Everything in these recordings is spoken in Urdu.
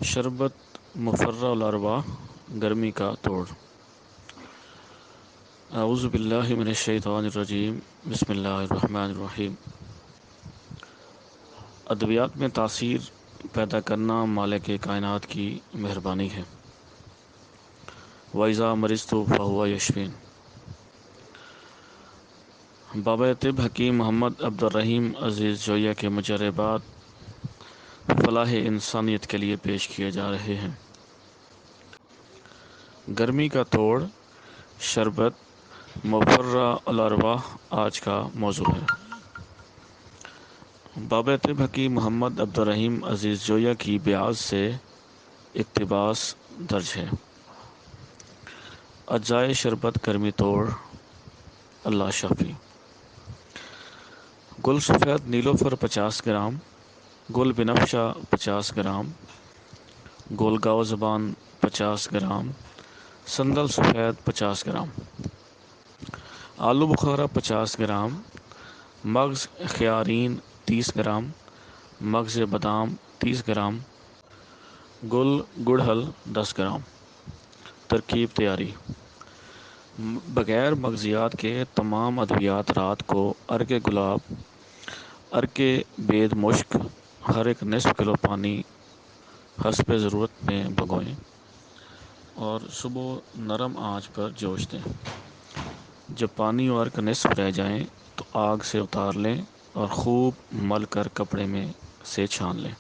شربت مفرہ الارواح گرمی کا توڑ۔ اعوذ باللہ من الشیطان الرجیم، بسم اللہ الرحمن الرحیم۔ ادویات میں تاثیر پیدا کرنا مالک کائنات کی مہربانی ہے۔ وَإِذَا مَرِضْتُ فَهُوَ يَشْفِينِ۔ بابا طب حکیم محمد عبدالرحیم عزیز جویہ کے مجربات فلاح انسانیت کے لیے پیش کیے جا رہے ہیں۔ گرمی کا توڑ، شربت مفرہ الارواح آج کا موضوع ہے۔ بابا طب حکیم محمد عبدالرحیم عزیز جویہ کی بیاض سے اقتباس درج ہے۔ اجزائے شربت گرمی توڑ، اللہ شافی۔ گل سفید نیلوفر 50 گرام، گل بنفشہ 50 گرام، گل گاو زبان 50 گرام، سندل سفید 50 گرام، آلو بخارا 50 گرام، مغز خیارین 30 گرام، مغز بادام 30 گرام، گل گڑہل 10 گرام۔ ترکیب تیاری: بغیر مغزیات کے تمام ادویات رات کو عرق گلاب، عرق بید مشک، ہر ایک نصف کلو پانی حسب ضرورت میں بھگوئیں اور صبح نرم آنچ پر جوش دیں۔ جب پانی اور عرق نصف رہ جائیں تو آگ سے اتار لیں اور خوب مل کر کپڑے میں سے چھان لیں۔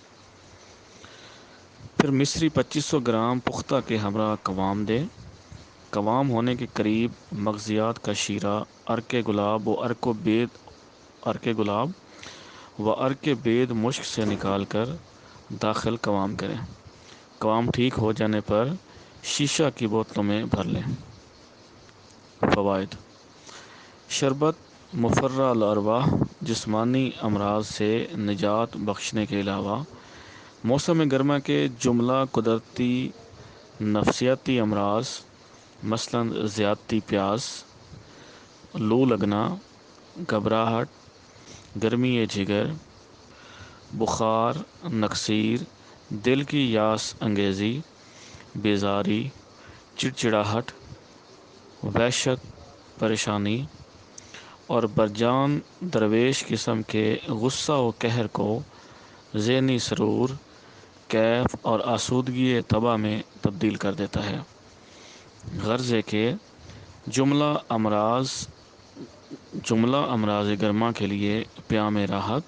پھر مصری 2500 گرام پختہ کے ہمراہ قوام دیں۔ قوام ہونے کے قریب مغزیات کا شیرہ عرق گلاب و عرق بید مشک سے نکال کر داخل قوام کریں۔ قوام ٹھیک ہو جانے پر شیشہ کی بوتلوں میں بھر لیں۔ فوائد: شربت مفرہ الارواح جسمانی امراض سے نجات بخشنے کے علاوہ موسم گرما کے جملہ قدرتی نفسیاتی امراض مثلاً زیادتی پیاس، لو لگنا، گھبراہٹ، گرمی جگر، بخار، نکسیر، دل کی یاس انگیزی، بیزاری، چڑچڑاہٹ، وحشت، پریشانی اور برجان درویش قسم کے غصہ و قہر کو ذہنی سرور، کیف اور آسودگی طبع میں تبدیل کر دیتا ہے۔ غرض ہے کہ جملہ امراض گرما کے لیے پیام راحت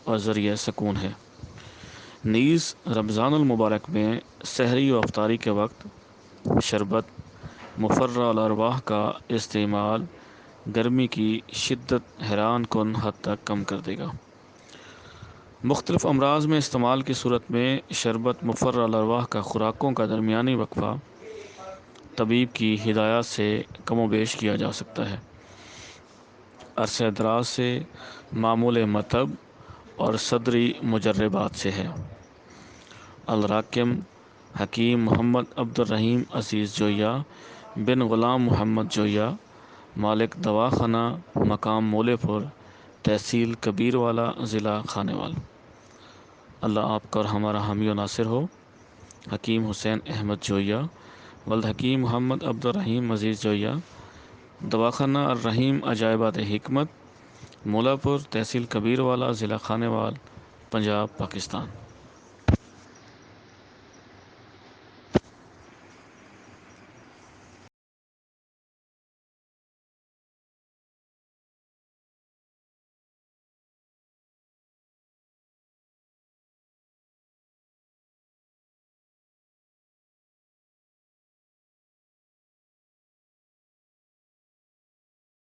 اور ذریعہ سکون ہے۔ نیز رمضان المبارک میں سحری و افطاری کے وقت شربت مفرہ الارواح کا استعمال گرمی کی شدت حیران کن حد تک کم کر دے گا۔ مختلف امراض میں استعمال کی صورت میں شربت مفرہ الارواح کا خوراکوں کا درمیانی وقفہ طبیب کی ہدایات سے کم و بیش کیا جا سکتا ہے۔ عرصہ دراز سے معمول مطب اور صدری مجربات سے ہے۔ الراقم حکیم محمد عبدالرحیم عزیز جویہ بن غلام محمد جویہ، مالک دواخانہ مقام مولے پور، تحصیل کبیروالا، ضلع خانیوال۔ اللہ آپ کا اور ہمارا حامی و ناصر ہو۔ حکیم حسین احمد جویہ، ولد حکیم محمد عبدالرحیم عزیز جویہ، دواخانہ الرحیم عجائبات حکمت، مولا پور، تحصیل کبیروالا، ضلع خانیوال، پنجاب، پاکستان۔